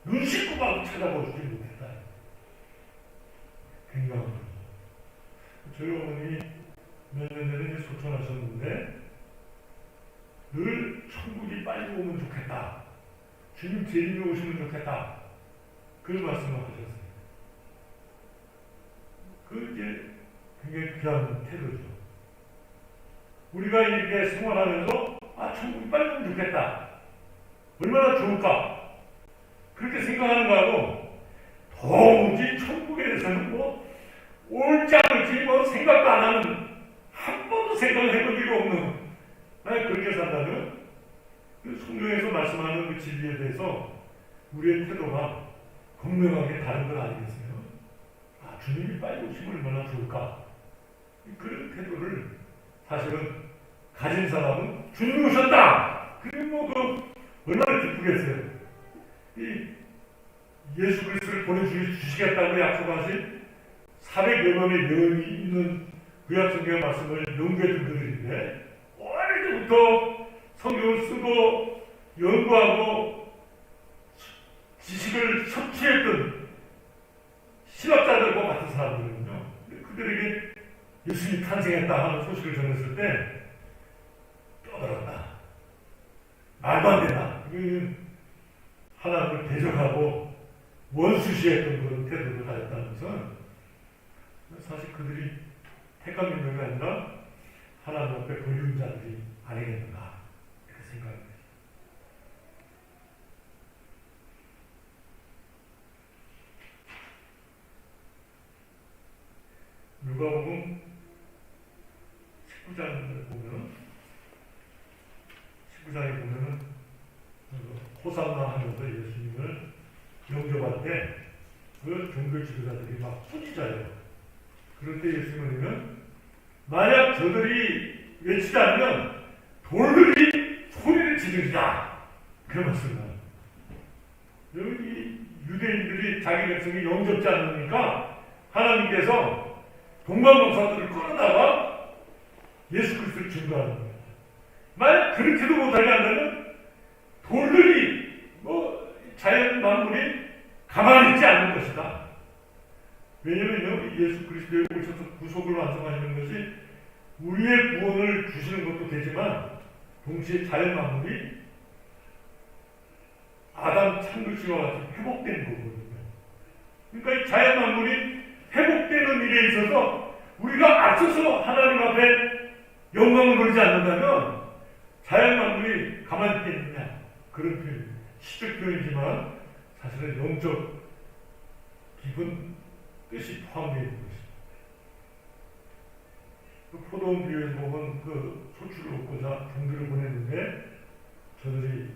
눈 씻고 막 찾아보지 못했다. 굉장한 거죠. 저희 어머니 몇 년 전에 소천하셨는데, 늘 천국이 빨리 오면 좋겠다, 주님 재림이 오시면 좋겠다, 그런 말씀을 하셨어요. 그 이제 굉장히 귀한 태도죠. 우리가 이렇게 생활하면서 천국이 빨리 오면 좋겠다, 얼마나 좋을까, 그렇게 생각하는 거하고 도무지 천국에 대해서는 옳지 않을지 생각도 안 하는, 한 번도 생각을 해본 적이 없는, 만약 그렇게 산다면 그 성경에서 말씀하는 그 진리에 대해서 우리의 태도가 분명하게 다른 건 아니겠어요? 주님이 빨리 오시면 얼마나 좋을까, 그런 태도를 사실은 가진 사람은 주님이 오셨다, 그리고 얼마나 기쁘겠어요. 이 예수 그리스도를 보내주시겠다고 약속하신 400여 번의 예언이 있는 구약 성경의 말씀을 연구했던 그들인데, 어릴 때부터 성경을 쓰고 연구하고 지식을 섭취했던 신학자들과 같은 사람들은요, 그들에게 예수님이 탄생했다 하는 소식을 전했을 때 떠들었다, 말도 안 된다, 하나님을 대적하고 원수시했던 그런 태도를 가졌다는 것은 사실 그들이 택한 민족이 아니라 하나님 앞에 불륜 자들이 아니겠는가, 이렇게 생각합니다. 누가복음 19장을 보면은 호산나 하면서 예수님을 영접할 때 그 종교 지도자들이 막 꾸짖어요. 그럴 때 예수님은 만약 저들이 외치지 않으면 돌들이 소리를 지르리라, 그런 말씀을 해요. 여기 유대인들이 자기 백성이 영접지 않으니까 하나님께서 동방박사들을 끌어다가 예수 그리스도를 증거하는 거예요. 만약 그렇게도 못하게 한다면 돌들이 자연 만물이 가만히 있지 않는 것이다. 왜냐면요, 예수 그리스도에 오셔서 구속을 완성하시는 것이 우리의 구원을 주시는 것도 되지만 동시에 자연 만물이 아담 창조시와 같이 회복되는 거거든요. 그러니까 이 자연 만물이 회복되는 일에 있어서 우리가 앞서서 하나님 앞에 영광을 누리지 않는다면 자연 만물이 가만히 있겠느냐. 그런 표현, 시적 표현이지만 사실은 영적 깊은 뜻이 포함되어 있는 것입니다. 그 포도원 비유에서 보면 그 소출을 얻고자 종들을 보냈는데 저들이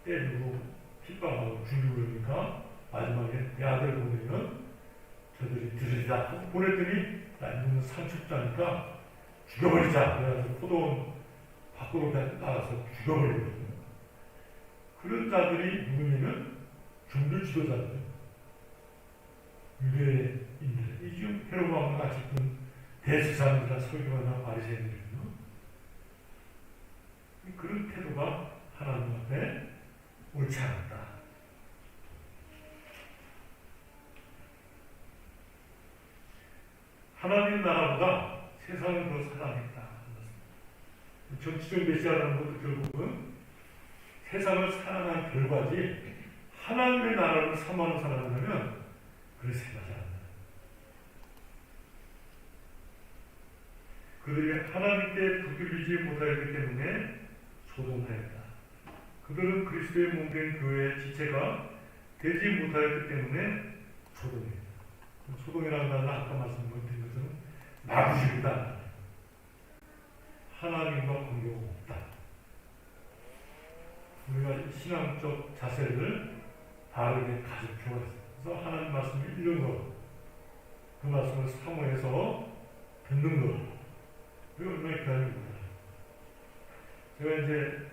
때리고 핍박하고 죽이고 그러니까 마지막에 내 아들을 보내면 저들이 들으리자 하고 보냈더니 나는 상습자니까 죽여버리자. 그래서 포도원 밖으로 나가서 죽여버리거든요. 그런 자들이 누구냐면 종교 지도자들, 유대인들, 이 지금 헤로도와 같이 있던 대제사장들이나 서기관이나 바리새인들이거든요. 그런 태도가 하나님 앞에 옳지 않았다. 하나님 나라보다 세상을 더 사랑했다. 정치적 메시아라는 것도 결국은 세상을 사랑한 결과지 하나님의 나라를 사모하는 사람이라면 그렇게 생각하지 않는다. 그들이 하나님께 붙들리지 못하였기 때문에 소동하였다. 그들은 그리스도의 몸된 교회의 지체가 되지 못하였기 때문에 소동했다. 소동이라는 단어는 아까 말씀드린 것처럼 마구식이다. 하나님과 관계가 없다. 우리가 신앙적 자세를 바르게 가질 필요가 있습니다. 그래서 하나님 말씀을 읽는 것, 그 말씀을 사모해서 듣는 것, 그게 얼마나 귀한 일입니다. 제가 이제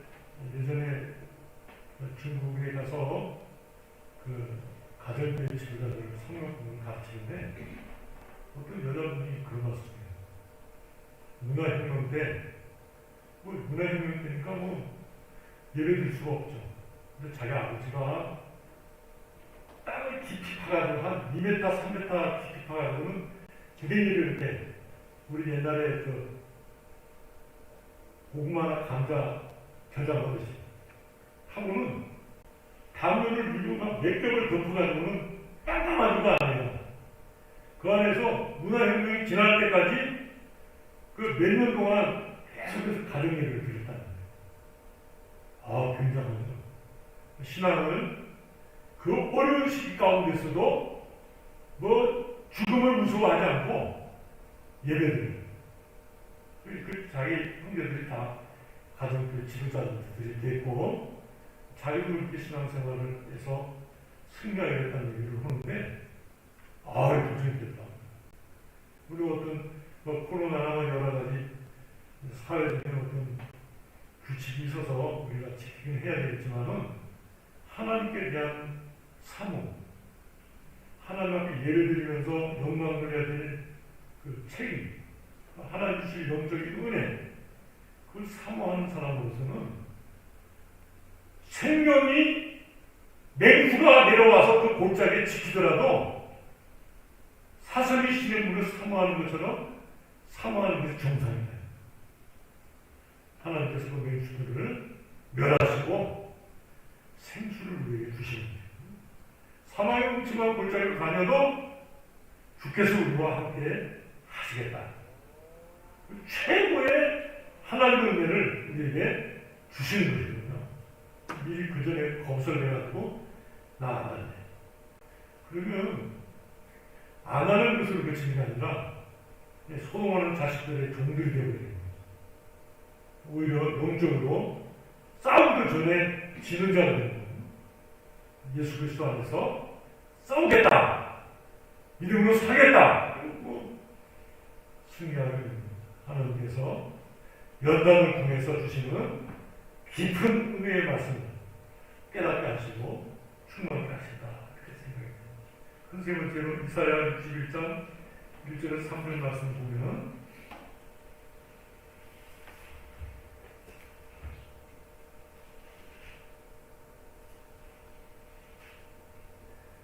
예전에 중국에 가서 그 가정교육 지도자들 성경을 가르치는데 어떤 여자분이 그런 말씀이에요. 문화혁명 때, 문화혁명 때니까 예배드릴 수가 없죠. 근데 자기 아버지가 땅을 깊이 파가지고 한 2m, 3m 깊이 파가지고는 기대기를 때 우리 옛날에 고구마나 감자 저장하듯이 하고는 담요를 밀고 막 몇 겹을 덮어가지고는 깜깜하지도 않아요. 그 안에서 문화혁명이 지날 때까지 그 몇 년 동안 계속해서 가정예배를 드렸다는 거예요. 굉장하죠. 신앙을 그 어려운 시기 가운데서도 죽음을 무서워하지 않고 예배드려요. 그 자기 형제들이 다 가정교회 지도자들이 됐고 자기도 그렇게 신앙생활을 해서 승리하겠다는 얘기를 하는데 도저히 됐다. 우리 어떤 코로나나 여러 가지 사회적인 어떤 규칙이 있어서 우리가 지키긴 해야 되겠지만은 하나님께 대한 사모, 하나님 앞에 예배드리면서 영광을 해야 될 그 책임, 하나님 주실 영적인 은혜, 그걸 사모하는 사람으로서는 생명이 맹수가 내려와서 그 골짜기에 지키더라도 사슬이 시는 분을 사모하는 것처럼 사모하는 것이 정상이다. 하나님께서 그 맹수들을 멸하시고 생수를 우리에게 주시는 거예요. 사망의 뭉침한 골짜기로 다녀도 주께서 우리와 함께 하시겠다. 최고의 하나님의 은혜를 우리에게 주시는 것이거든요. 미리 그 전에 검사를 해가지고 나아가네. 그러면 안 하는 것으로 그치는 게 아니라 소동하는 자식들의 종들이 되어버리는 거예요. 오히려 영적으로 싸우기 전에 지는 자가 되는 거예요. 예수 그리스도 안에서 싸우겠다, 믿음으로 살겠다, 승리하게 됩니다. 하나님께서 연단을 통해서 주시는 깊은 은혜의 말씀을 깨닫게 하시고 충만하게 하신다, 이렇게 생각합니다. 세 번째로 이사야 61장 1절에서 3절 말씀 보면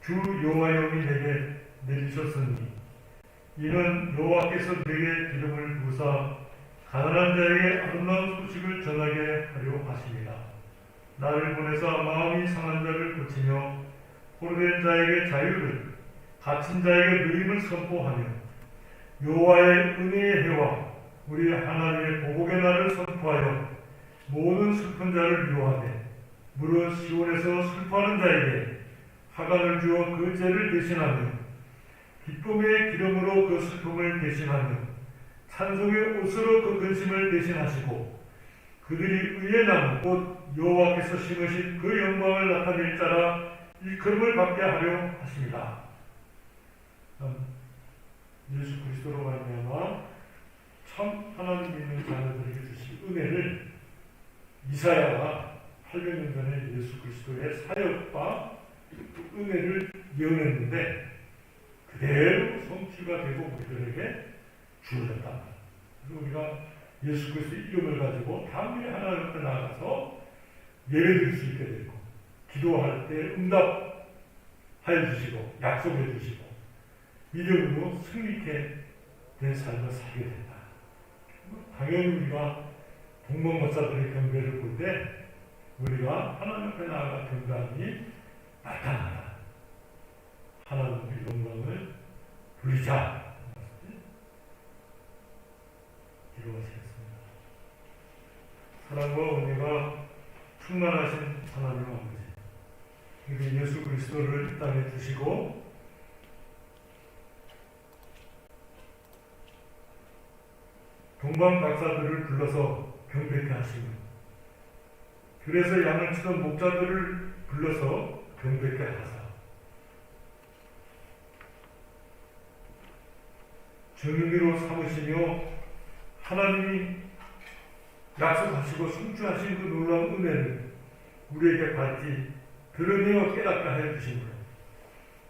주 여호와의 영이 내게 내리셨으니 이는 여호와께서 내게 기름을 부으사 가난한 자에게 아름다운 소식을 전하게 하려 하십니다. 나를 보내사 마음이 상한 자를 고치며 포로된 자에게 자유를, 갇힌 자에게 누임을 선포하며 여호와의 은혜의 해와 우리 하나님의 보복의 날을 선포하여 모든 슬픈 자를 위로하되 무릇 시온에서 슬퍼하는 자에게 화관을 주어 그 죄를 대신하며 기쁨의 기름으로 그 슬픔을 대신하며 찬송의 옷으로 그 근심을 대신하시고 그들이 의의 나무 곧 여호와께서 심으신 그 영광을 나타낼 자라 일컬음을 받게 하려 하십니다. 예수 그리스도로 말미암아 참 하나님 믿는 자녀들에게 주신 은혜를 이사야가 800년 전에 예수 그리스도의 사역과 그 은혜를 예언했는데 그대로 성취가 되고 우리들에게 주어졌다. 그래서 우리가 예수 그리스도의 이름을 가지고 단번에 하나님 앞에 나가서 예배드릴 수 있게 되고 기도할 때 응답하여 주시고 약속해 주시고 믿음으로 승리케 된 삶을 살게 된다. 당연히 우리가 동방박사들의 경배를 볼 때 우리가 하나님 앞에 나아가 경배함이 나타난다. 하나님의 영광을 돌리자. 기도하시겠습니다. 사랑과 은혜가 충만하신 하나님 아버지, 우리 예수 그리스도를 이 땅에 두시고 동방 박사들을 불러서 경배케 하시며 그래서 양을 치던 목자들을 불러서 경배케 하사 정의로 삼으시며 하나님이 약속하시고 성취하신 그 놀라운 은혜를 우리에게 밝히 드러내어 깨닫게 하여 주시므로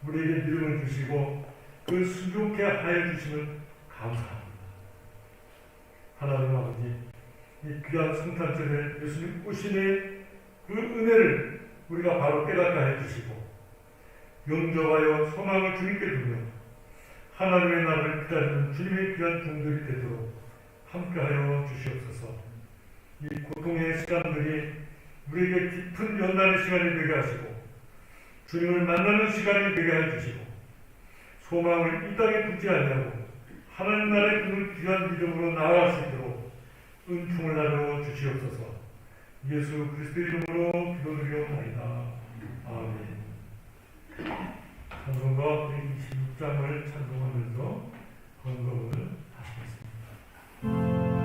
우리에게 믿음을 주시고 그 순종케 하여 주시면 감사합니다. 하나님 아버지, 이 귀한 성탄절에 예수님 오신의 그 은혜를 우리가 바로 깨닫게 하여 주시고 영접하여 소망을 주님께 두며 하나님의 나라를 기다리는 주님의 귀한 종들이 되도록 함께하여 주시옵소서. 이 고통의 시간들이 우리에게 깊은 연단의 시간이 되게 하시고 주님을 만나는 시간이 되게 해주시고 소망을 이 땅에 두지 아니하고 하나님 나라의 그 귀한 믿음으로 나아갈 수 있도록 은총을 나누어 주시옵소서. 예수 그리스도 이름으로 기도드리옵나이다. 아멘. 찬송가 126장을 찬송하면서 건강을 하시겠습니다.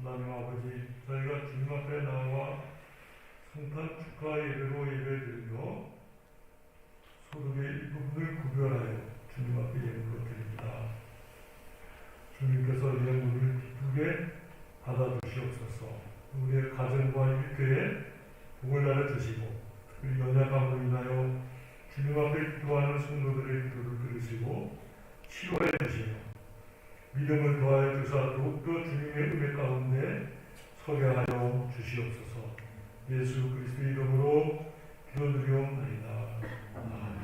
하나님 아버지, 저희가 주님 앞에 나와 성탄 축하 예배로 예배드리며 소득의 일부분을 구별하여 주님 앞에 예물로 드립니다. 주님께서 예물을 기쁘게 받아주시옵소서. 우리의 가정과 일교에 복을 나눠주시고 특별히 연약함으로 인하여 주님 앞에 기도하는 성도들의 기도를 들으시고 치료해 주시며 믿음을 더하여 주사 더욱더 주님의 은혜 가운데 서게 하여 주시옵소서. 예수 그리스도의 이름으로 기도드리옵나이다. 아멘.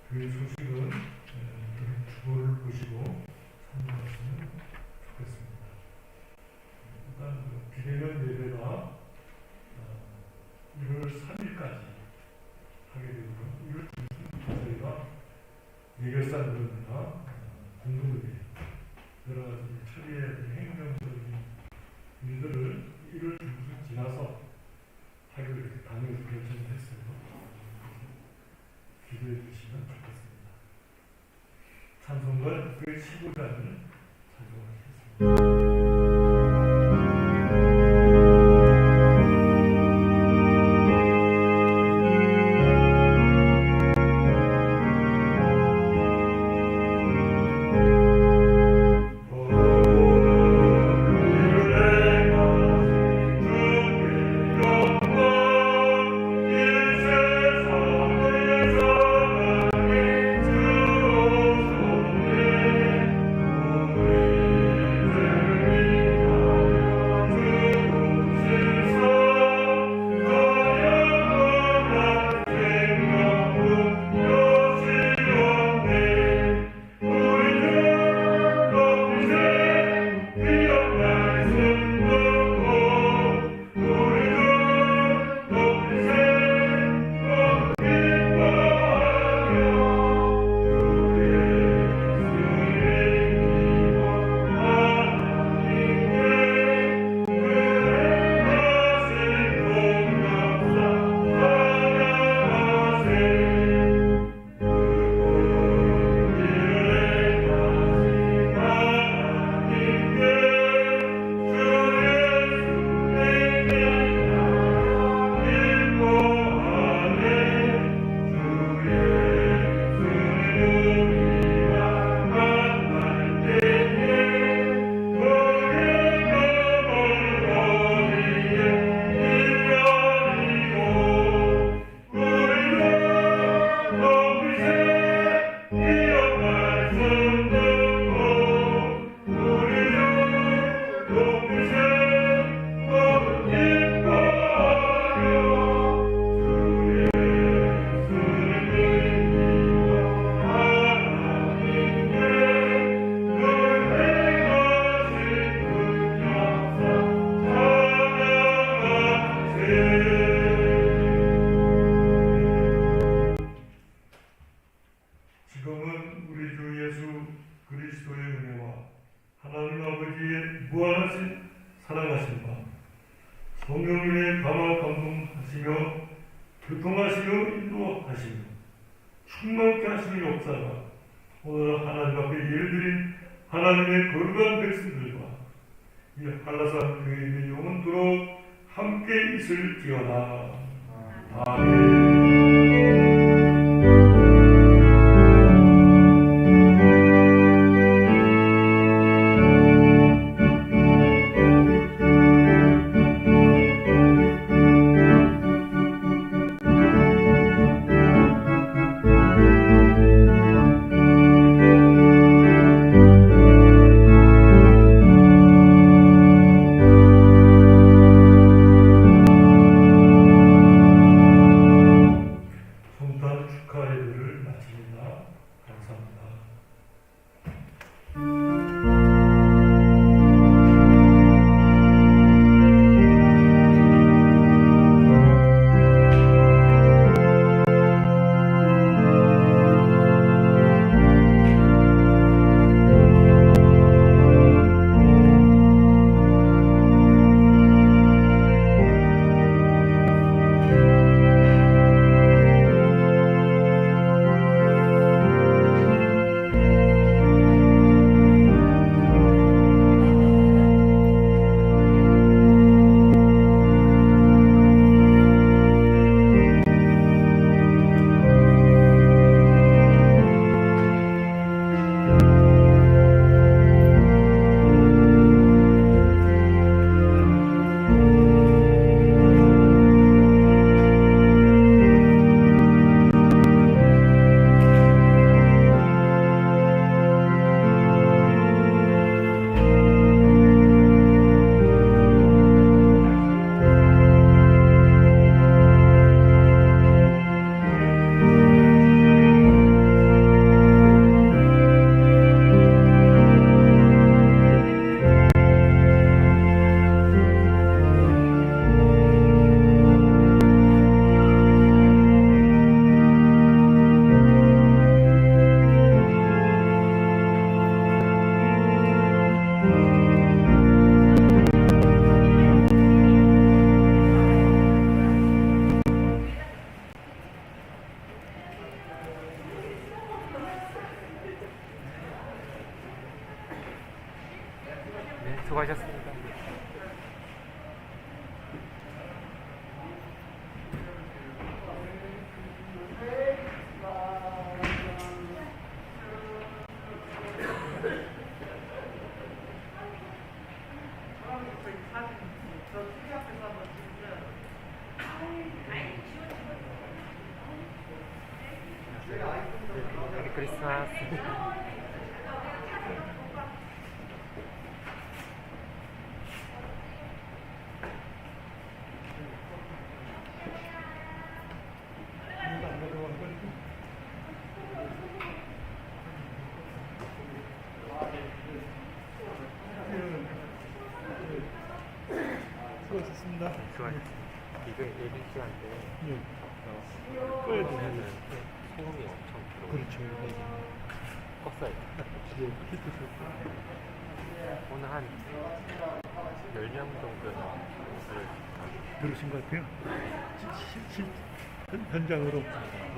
그 소식은 주보를 보시고 참고하시면 좋겠습니다. 일단 비대면 예배가 1월 3일까지 하게 되고요. 1월 2일부터 저희가 예결산들이나 공동의회 여러 가지 처리해야 될 행정적인 일들을 1월 중순 지나서 하기로 이렇게 당에서 결정을 했어요. 기도해 주시면 좋겠습니다. 찬송가 그 15장을 찬송하겠습니다. 지금은 우리 주 예수 그리스도의 은혜와 하나님 아버지의 무한하신 사랑하심과 성령님의 감화 감동하시며 교통하시며 인도하시며 충만케 하시는 역사가 오늘 하나님 앞에 예배드린 하나님의 거룩한 백성들과 이 한라산 교회의 영원토록 함께 있을지어다. 아멘. 수고하셨습니다. 메리 크리스마스. 수고하셨습니다. 수고하셨습니다. 이거 예비 시간대 꺼야 보면은 소음이 엄청 들어오고 그렇죠. 껐어요. 오늘 한 10명 정도는 들으신 것 같아요. 현장으로. 아,